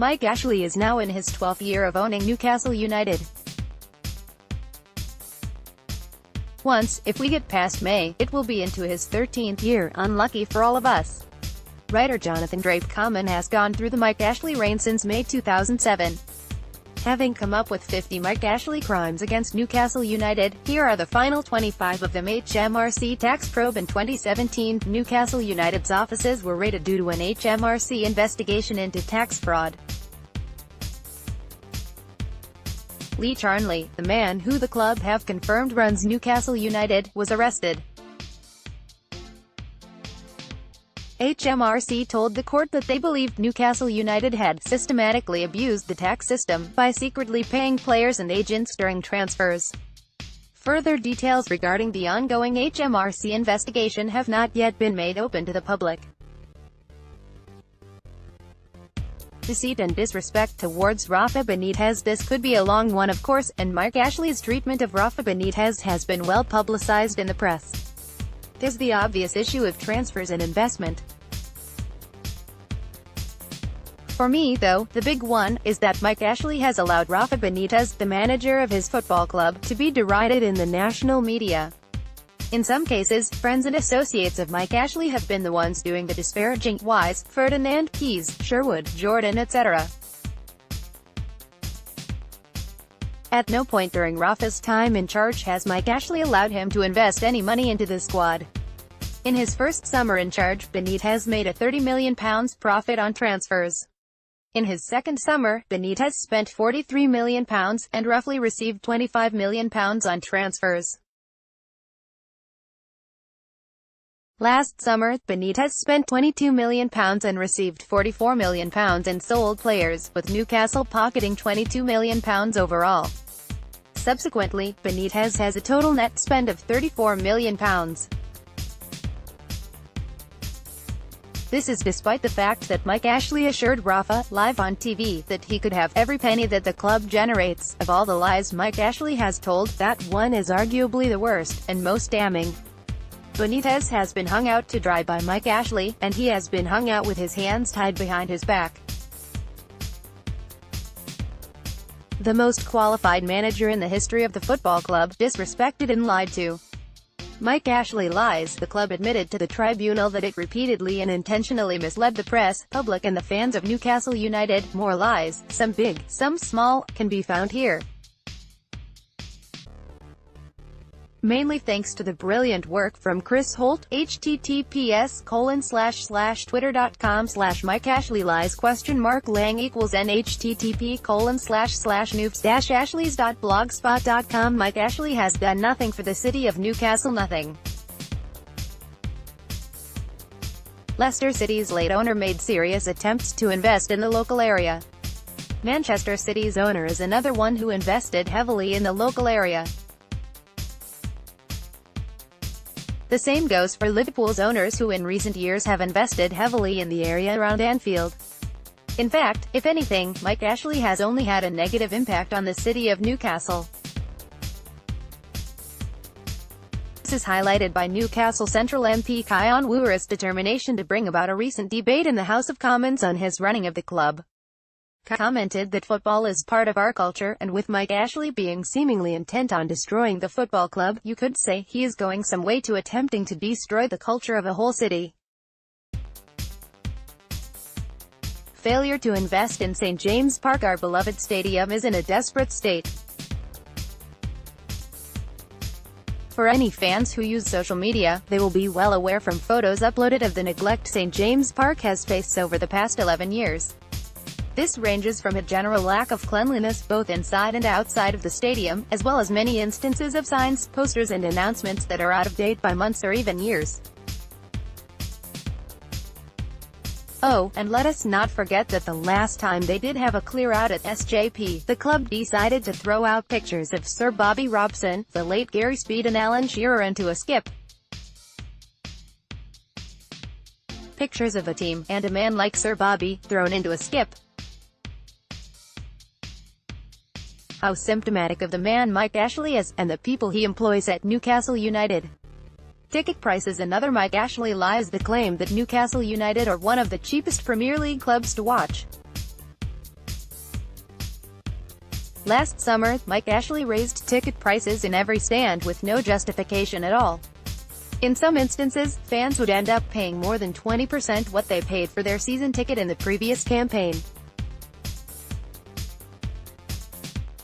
Mike Ashley is now in his 12th year of owning Newcastle United. Once, if we get past May, it will be into his 13th year, unlucky for all of us. Writer Jonathan Drape-Comyn has gone through the Mike Ashley reign since May 2007. Having come up with 50 Mike Ashley crimes against Newcastle United, here are the final 25 of them. HMRC Tax Probe in 2017, Newcastle United's offices were raided due to an HMRC investigation into tax fraud. Charnley, the man who the club have confirmed runs Newcastle United, was arrested. HMRC told the court that they believed Newcastle United had systematically abused the tax system by secretly paying players and agents during transfers. Further details regarding the ongoing HMRC investigation have not yet been made open to the public. Deceit and disrespect towards Rafa Benitez. This could be a long one, of course, and Mike Ashley's treatment of Rafa Benitez has been well publicized in the press. There's the obvious issue of transfers and investment. For me, though, the big one is that Mike Ashley has allowed Rafa Benitez, the manager of his football club, to be derided in the national media. In some cases, friends and associates of Mike Ashley have been the ones doing the disparaging. Wise, Ferdinand, Keys, Sherwood, Jordan, etc. At no point during Rafa's time in charge has Mike Ashley allowed him to invest any money into the squad. In his first summer in charge, Benitez made a £30 million profit on transfers. In his second summer, Benitez spent £43 million, and roughly received £25 million on transfers. Last summer, Benitez spent £22 million and received £44 million in sold players, with Newcastle pocketing £22 million overall. Subsequently, Benitez has a total net spend of £34 million. This is despite the fact that Mike Ashley assured Rafa, live on TV, that he could have every penny that the club generates. Of all the lies Mike Ashley has told, that one is arguably the worst, and most damning. Benitez has been hung out to dry by Mike Ashley, and he has been hung out with his hands tied behind his back. The most qualified manager in the history of the football club, disrespected and lied to. Mike Ashley lies. The club admitted to the tribunal that it repeatedly and intentionally misled the press, public and the fans of Newcastle United. More lies, some big, some small, can be found here. Mainly thanks to the brilliant work from Chris Holt. https://twitter.com/Mike Ashley lies ?lang equals n http://noobs-ashleys.blogspot.com. Mike Ashley has done nothing for the city of Newcastle. Nothing. Leicester City's late owner made serious attempts to invest in the local area. Manchester City's owner is another one who invested heavily in the local area. The same goes for Liverpool's owners, who in recent years have invested heavily in the area around Anfield. In fact, if anything, Mike Ashley has only had a negative impact on the city of Newcastle. This is highlighted by Newcastle Central MP Kion Woora's determination to bring about a recent debate in the House of Commons on his running of the club. Commented that football is part of our culture, and with Mike Ashley being seemingly intent on destroying the football club, you could say he is going some way to attempting to destroy the culture of a whole city. Failure to invest in St. James Park, our beloved stadium, is in a desperate state. For any fans who use social media, they will be well aware from photos uploaded of the neglect St. James Park has faced over the past 11 years. This ranges from a general lack of cleanliness, both inside and outside of the stadium, as well as many instances of signs, posters and announcements that are out of date by months or even years. Oh, and let us not forget that the last time they did have a clear out at SJP, the club decided to throw out pictures of Sir Bobby Robson, the late Gary Speed and Alan Shearer into a skip. Pictures of a team, and a man like Sir Bobby, thrown into a skip. How symptomatic of the man Mike Ashley is, and the people he employs at Newcastle United. Ticket prices. Another Mike Ashley lies: the claim that Newcastle United are one of the cheapest Premier League clubs to watch. Last summer, Mike Ashley raised ticket prices in every stand with no justification at all. In some instances, fans would end up paying more than 20% what they paid for their season ticket in the previous campaign.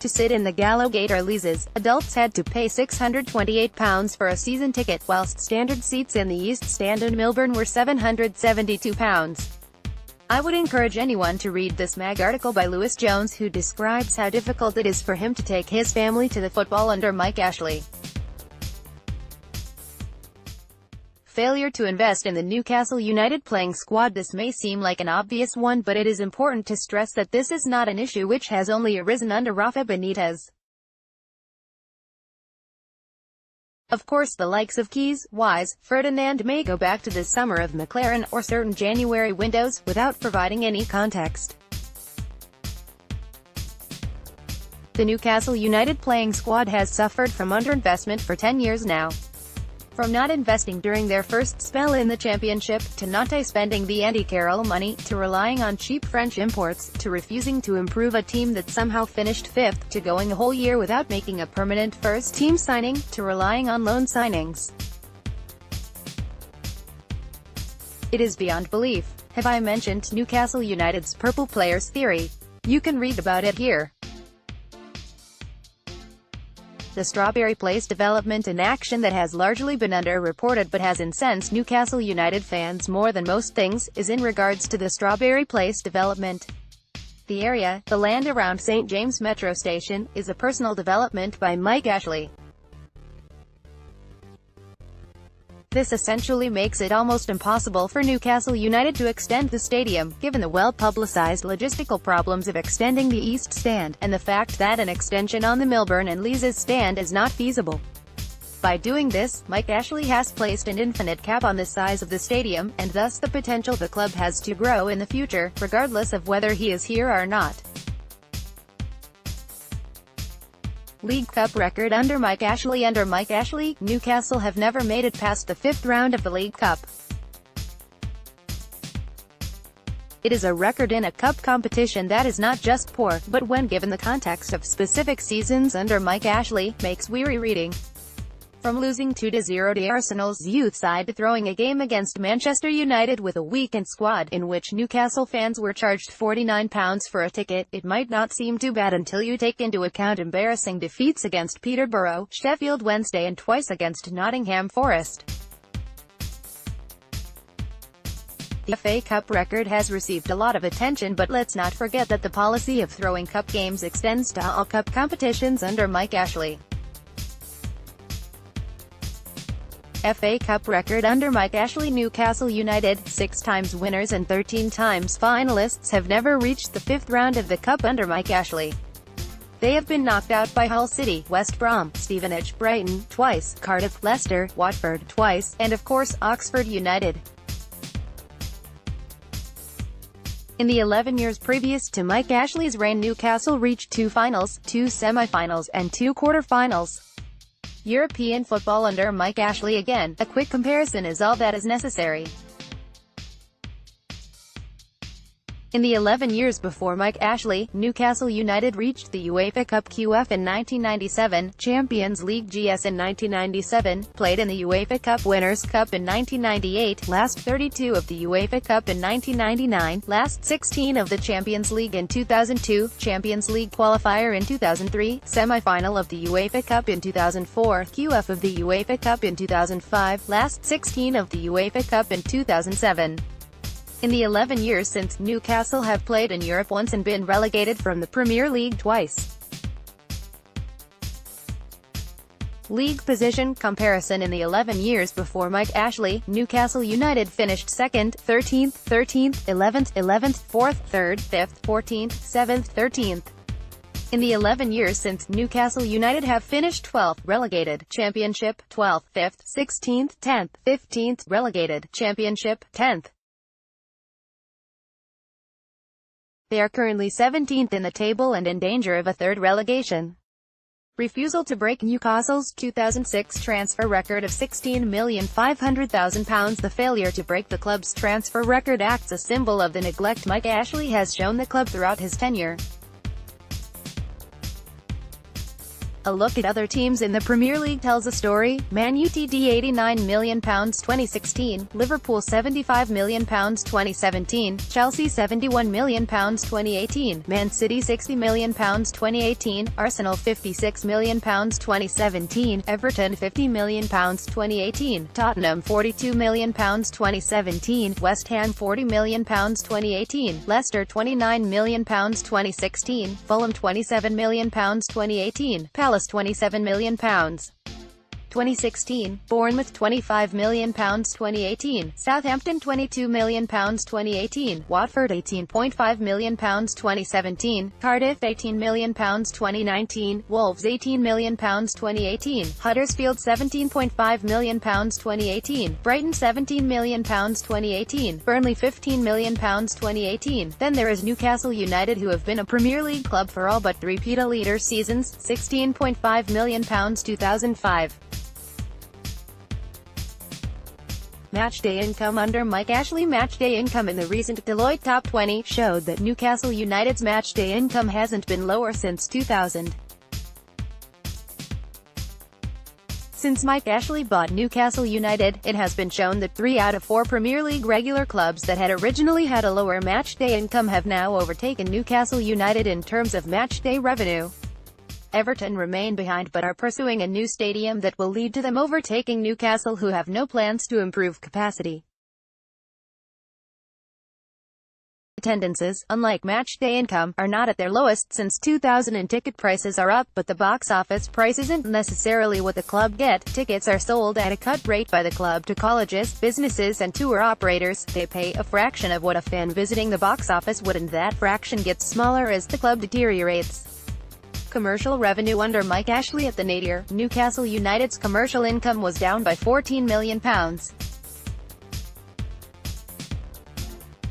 To sit in the Gallowgate or Leazes, adults had to pay £628 for a season ticket, whilst standard seats in the East Stand in Milburn were £772. I would encourage anyone to read this mag article by Lewis Jones, who describes how difficult it is for him to take his family to the football under Mike Ashley. Failure to invest in the Newcastle United playing squad. This may seem like an obvious one, but it is important to stress that this is not an issue which has only arisen under Rafa Benitez. Of course, the likes of Keys, Wise, Ferdinand may go back to the summer of McLaren, or certain January windows, without providing any context. The Newcastle United playing squad has suffered from underinvestment for 10 years now. From not investing during their first spell in the Championship, to not spending the Andy Carroll money, to relying on cheap French imports, to refusing to improve a team that somehow finished 5th, to going a whole year without making a permanent first-team signing, to relying on loan signings. It is beyond belief. Have I mentioned Newcastle United's Purple Players theory? You can read about it here. The Strawberry Place development, an action that has largely been underreported but has incensed Newcastle United fans more than most things, is in regards to the Strawberry Place development. The area, the land around St. James Metro Station, is a personal development by Mike Ashley. This essentially makes it almost impossible for Newcastle United to extend the stadium, given the well-publicised logistical problems of extending the East Stand, and the fact that an extension on the Milburn and Leazes stand is not feasible. By doing this, Mike Ashley has placed an infinite cap on the size of the stadium, and thus the potential the club has to grow in the future, regardless of whether he is here or not. League Cup record under Mike Ashley. Under Mike Ashley, Newcastle have never made it past the 5th round of the League Cup. It is a record in a cup competition that is not just poor, but when given the context of specific seasons under Mike Ashley, makes weary reading. From losing 2-0 to Arsenal's youth side to throwing a game against Manchester United with a weakened squad, in which Newcastle fans were charged £49 for a ticket, it might not seem too bad until you take into account embarrassing defeats against Peterborough, Sheffield Wednesday and twice against Nottingham Forest. The FA Cup record has received a lot of attention, but let's not forget that the policy of throwing cup games extends to all cup competitions under Mike Ashley. FA Cup record under Mike Ashley. Newcastle United, 6 times winners and 13 times finalists, have never reached the 5th round of the Cup under Mike Ashley. They have been knocked out by Hull City, West Brom, Stevenage, Brighton, twice, Cardiff, Leicester, Watford, twice, and of course, Oxford United. In the 11 years previous to Mike Ashley's reign, Newcastle reached 2 finals, 2 semi-finals, and 2 quarter-finals. European football under Mike Ashley. Again, a quick comparison is all that is necessary. In the 11 years before Mike Ashley, Newcastle United reached the UEFA Cup QF in 1997, Champions League GS in 1997, played in the UEFA Cup Winners' Cup in 1998, last 32 of the UEFA Cup in 1999, last 16 of the Champions League in 2002, Champions League qualifier in 2003, semi-final of the UEFA Cup in 2004, QF of the UEFA Cup in 2005, last 16 of the UEFA Cup in 2007. In the 11 years since, Newcastle have played in Europe once and been relegated from the Premier League twice. League position comparison. In the 11 years before Mike Ashley, Newcastle United finished 2nd, 13th, 11th, 4th, 3rd, 5th, 14th, 7th, 13th. In the 11 years since, Newcastle United have finished 12th, relegated, Championship, 12th, 5th, 16th, 10th, 15th, relegated, Championship, 10th. They are currently 17th in the table and in danger of a 3rd relegation. Refusal to break Newcastle's 2006 transfer record of £16,500,000. The failure to break the club's transfer record acts as a symbol of the neglect Mike Ashley has shown the club throughout his tenure. A look at other teams in the Premier League tells a story. Man Utd £89 million 2016, Liverpool £75 million 2017, Chelsea £71 million 2018, Man City £60 million 2018, Arsenal £56 million 2017, Everton £50 million 2018, Tottenham £42 million 2017, West Ham £40 million 2018, Leicester £29 million 2016, Fulham £27 million 2018, Palace £27 million 2016, Bournemouth £25 million 2018, Southampton £22 million 2018, Watford £18.5 million 2017, Cardiff £18 million 2019, Wolves £18 million 2018, Huddersfield £17.5 million 2018, Brighton £17 million 2018, Burnley £15 million 2018. Then there is Newcastle United, who have been a Premier League club for all but three leader seasons, £16.5 million 2005. Matchday income under Mike Ashley. Matchday income in the recent Deloitte Top 20 showed that Newcastle United's matchday income hasn't been lower since 2000. Since Mike Ashley bought Newcastle United, it has been shown that 3 out of 4 Premier League regular clubs that had originally had a lower matchday income have now overtaken Newcastle United in terms of matchday revenue. Everton remain behind but are pursuing a new stadium that will lead to them overtaking Newcastle, who have no plans to improve capacity. Attendances, unlike matchday income, are not at their lowest since 2000 and ticket prices are up, but the box office price isn't necessarily what the club get. Tickets are sold at a cut rate by the club to colleges, businesses and tour operators. They pay a fraction of what a fan visiting the box office would, and that fraction gets smaller as the club deteriorates. Commercial revenue under Mike Ashley. At the nadir, Newcastle United's commercial income was down by £14 million.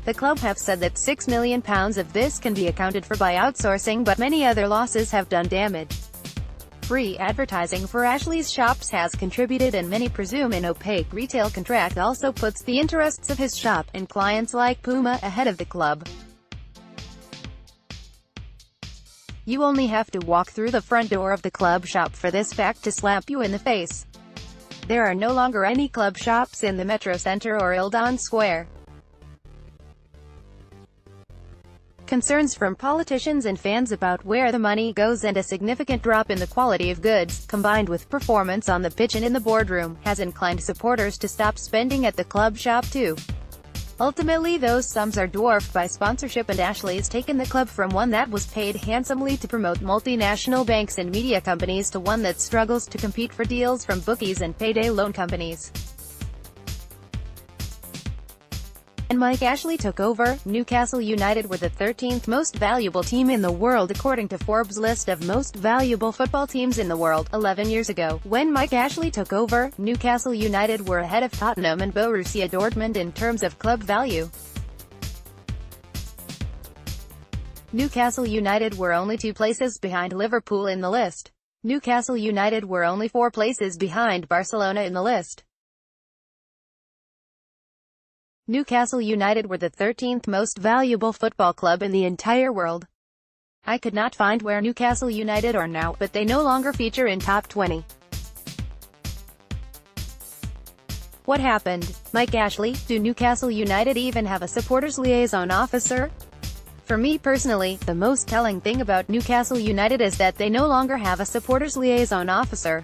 The club have said that £6 million of this can be accounted for by outsourcing, but many other losses have done damage. Free advertising for Ashley's shops has contributed, and many presume an opaque retail contract also puts the interests of his shop, and clients like Puma, ahead of the club. You only have to walk through the front door of the club shop for this fact to slap you in the face. There are no longer any club shops in the Metro Centre or Eldon Square. Concerns from politicians and fans about where the money goes and a significant drop in the quality of goods, combined with performance on the pitch and in the boardroom, has inclined supporters to stop spending at the club shop too. Ultimately, those sums are dwarfed by sponsorship, and Ashley's taken the club from one that was paid handsomely to promote multinational banks and media companies to one that struggles to compete for deals from bookies and payday loan companies. And Mike Ashley took over, Newcastle United were the 13th most valuable team in the world according to Forbes' list of most valuable football teams in the world. 11 years ago, when Mike Ashley took over, Newcastle United were ahead of Tottenham and Borussia Dortmund in terms of club value. Newcastle United were only 2 places behind Liverpool in the list. Newcastle United were only 4 places behind Barcelona in the list. Newcastle United were the 13th most valuable football club in the entire world. I could not find where Newcastle United are now, but they no longer feature in top 20. What happened? Mike Ashley, do Newcastle United even have a supporters liaison officer? For me personally, the most telling thing about Newcastle United is that they no longer have a supporters liaison officer.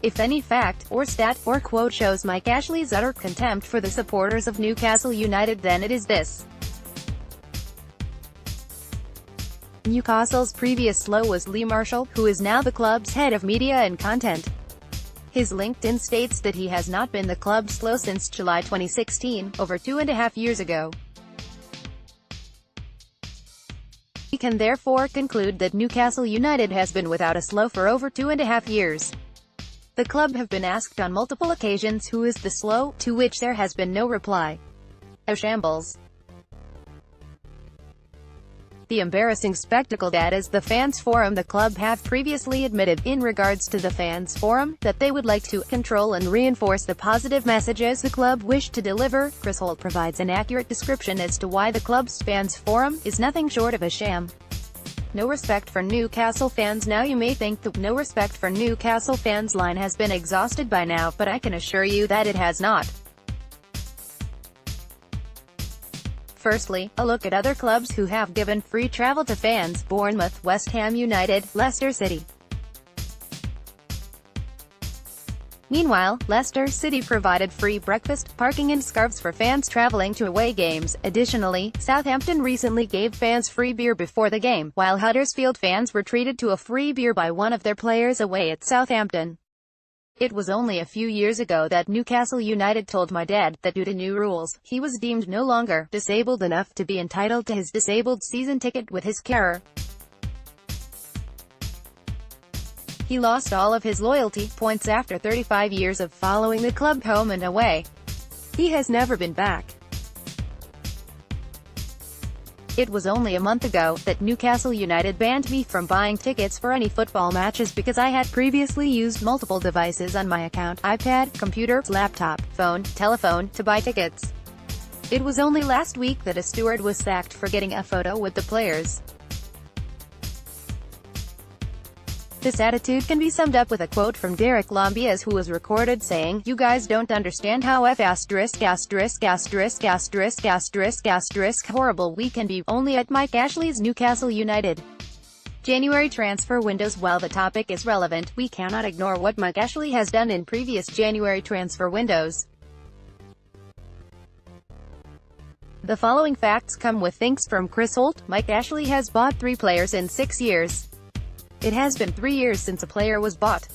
If any fact, or stat, or quote shows Mike Ashley's utter contempt for the supporters of Newcastle United, then it is this. Newcastle's previous low was Lee Marshall, who is now the club's head of media and content. His LinkedIn states that he has not been the club's slow since July 2016, over 2.5 years ago. We can therefore conclude that Newcastle United has been without a slow for over 2.5 years. The club have been asked on multiple occasions who is the slow, to which there has been no reply. A shambles. The embarrassing spectacle that is the Fans Forum. The club have previously admitted, in regards to the Fans Forum, that they would like to control and reinforce the positive messages the club wished to deliver. Chris Holt provides an accurate description as to why the club's Fans Forum is nothing short of a sham. No respect for Newcastle fans. Now you may think the "no respect for Newcastle fans" line has been exhausted by now, but I can assure you that it has not. Firstly, a look at other clubs who have given free travel to fans: Bournemouth, West Ham United, Leicester City. Meanwhile, Leicester City provided free breakfast, parking and scarves for fans traveling to away games. Additionally, Southampton recently gave fans free beer before the game, while Huddersfield fans were treated to a free beer by one of their players away at Southampton. It was only a few years ago that Newcastle United told my dad that due to new rules, he was deemed no longer disabled enough to be entitled to his disabled season ticket with his carer. He lost all of his loyalty points after 35 years of following the club home and away. He has never been back. It was only a month ago that Newcastle United banned me from buying tickets for any football matches because I had previously used multiple devices on my account: iPad, computer, laptop, phone, telephone, to buy tickets. It was only last week that a steward was sacked for getting a photo with the players. This attitude can be summed up with a quote from Derek Lombias, who was recorded saying, "You guys don't understand how horrible we can be," only at Mike Ashley's Newcastle United. January transfer windows. While the topic is relevant, we cannot ignore what Mike Ashley has done in previous January transfer windows. The following facts come with thanks from Chris Holt. Mike Ashley has bought 3 players in 6 years. It has been 3 years since a player was bought.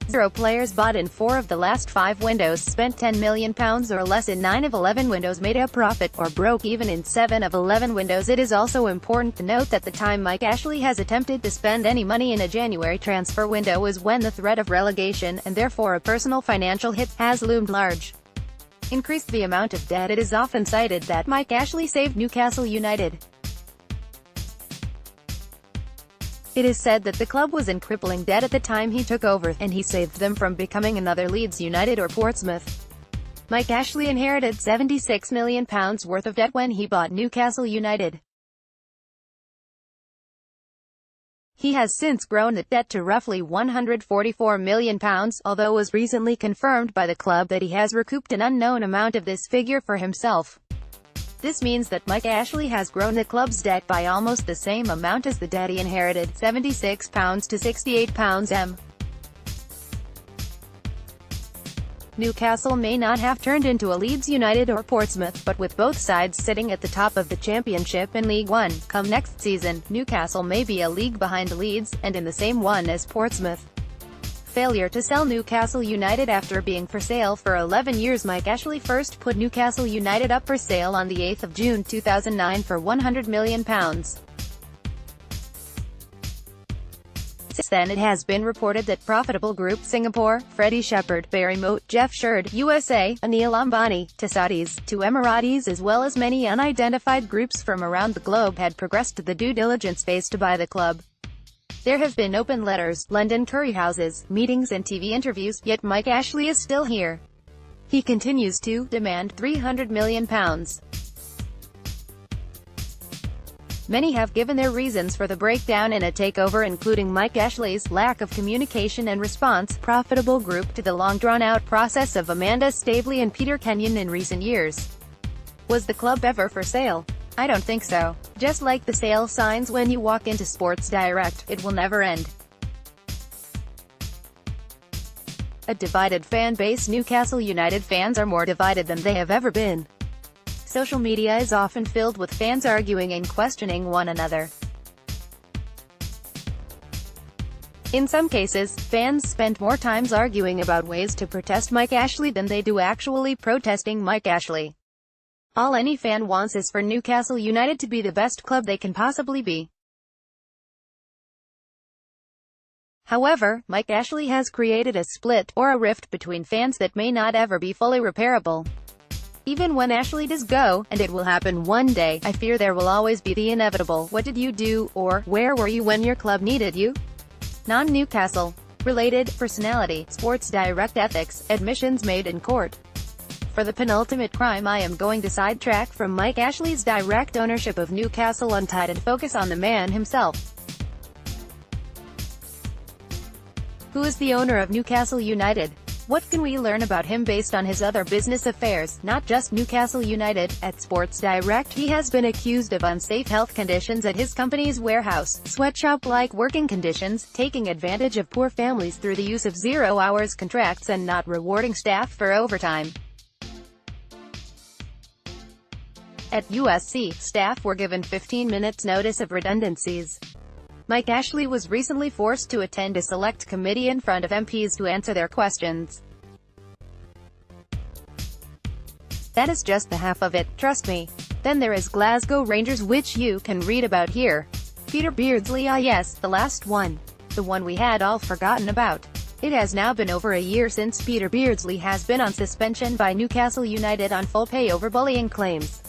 0 players bought in 4 of the last 5 windows, spent £10 million or less in 9 of 11 windows, made a profit or broke even in 7 of 11 windows. It is also important to note that the time Mike Ashley has attempted to spend any money in a January transfer window is when the threat of relegation, and therefore a personal financial hit, has loomed large. Increased the amount of debt. It is often cited that Mike Ashley saved Newcastle United. It is said that the club was in crippling debt at the time he took over, and he saved them from becoming another Leeds United or Portsmouth. Mike Ashley inherited £76 million worth of debt when he bought Newcastle United. He has since grown the debt to roughly £144 million, although it was recently confirmed by the club that he has recouped an unknown amount of this figure for himself. This means that Mike Ashley has grown the club's debt by almost the same amount as the debt he inherited, £76 to £68 Newcastle may not have turned into a Leeds United or Portsmouth, but with both sides sitting at the top of the Championship and League One, come next season, Newcastle may be a league behind Leeds, and in the same one as Portsmouth. Failure to sell Newcastle United. After being for sale for 11 years, Mike Ashley first put Newcastle United up for sale on the 8th of June 2009 for £100 million. Since then it has been reported that Profitable Group Singapore, Freddie Shepherd, Barry Moat, Jeff Sherd, USA, Anil Ambani, to Saudis, to Emiratis, as well as many unidentified groups from around the globe had progressed to the due diligence phase to buy the club. There have been open letters, London curryhouses, meetings and TV interviews, yet Mike Ashley is still here. He continues to demand £300 million. Many have given their reasons for the breakdown in a takeover, including Mike Ashley's lack of communication and response, Profitable Group, to the long-drawn-out process of Amanda Staveley and Peter Kenyon in recent years. Was the club ever for sale? I don't think so. Just like the sale signs when you walk into Sports Direct, it will never end. A divided fan base. Newcastle United fans are more divided than they have ever been. Social media is often filled with fans arguing and questioning one another. In some cases, fans spend more time arguing about ways to protest Mike Ashley than they do actually protesting Mike Ashley. All any fan wants is for Newcastle United to be the best club they can possibly be. However, Mike Ashley has created a split, or a rift, between fans that may not ever be fully repairable. Even when Ashley does go, and it will happen one day, I fear there will always be the inevitable "what did you do?" or "where were you when your club needed you?" Non-Newcastle related personality, Sports Direct ethics, admissions made in court. For the penultimate crime, I am going to sidetrack from Mike Ashley's direct ownership of Newcastle United and focus on the man himself. Who is the owner of Newcastle United? What can we learn about him based on his other business affairs, not just Newcastle United? At Sports Direct, he has been accused of unsafe health conditions at his company's warehouse, sweatshop-like working conditions, taking advantage of poor families through the use of zero-hours contracts and not rewarding staff for overtime. At USC, staff were given 15 minutes notice of redundancies. Mike Ashley was recently forced to attend a select committee in front of MPs to answer their questions. That is just the half of it, trust me. Then there is Glasgow Rangers, which you can read about here. Peter Beardsley, yes, the last one. The one we had all forgotten about. It has now been over a year since Peter Beardsley has been on suspension by Newcastle United on full pay over bullying claims.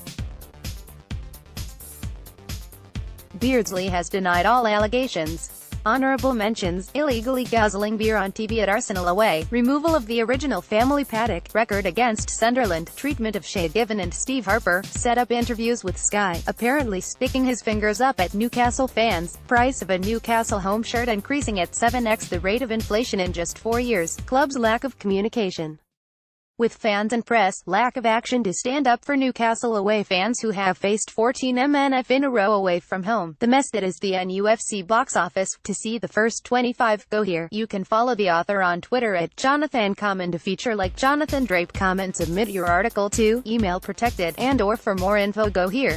Beardsley has denied all allegations. Honourable mentions: illegally guzzling beer on TV at Arsenal away, removal of the original family paddock, record against Sunderland, treatment of Shay Given and Steve Harper, set up interviews with Sky, apparently sticking his fingers up at Newcastle fans, price of a Newcastle home shirt increasing at 7x the rate of inflation in just 4 years, club's lack of communication with fans and press, lack of action to stand up for Newcastle away fans who have faced 14 MNF in a row away from home, the mess that is the NUFC box office. To see the first 25, go here. You can follow the author on Twitter at Jonathan Drape-Comyn to feature like Jonathan Drape-Comyn. Submit your article to email protected, and or for more info, go here.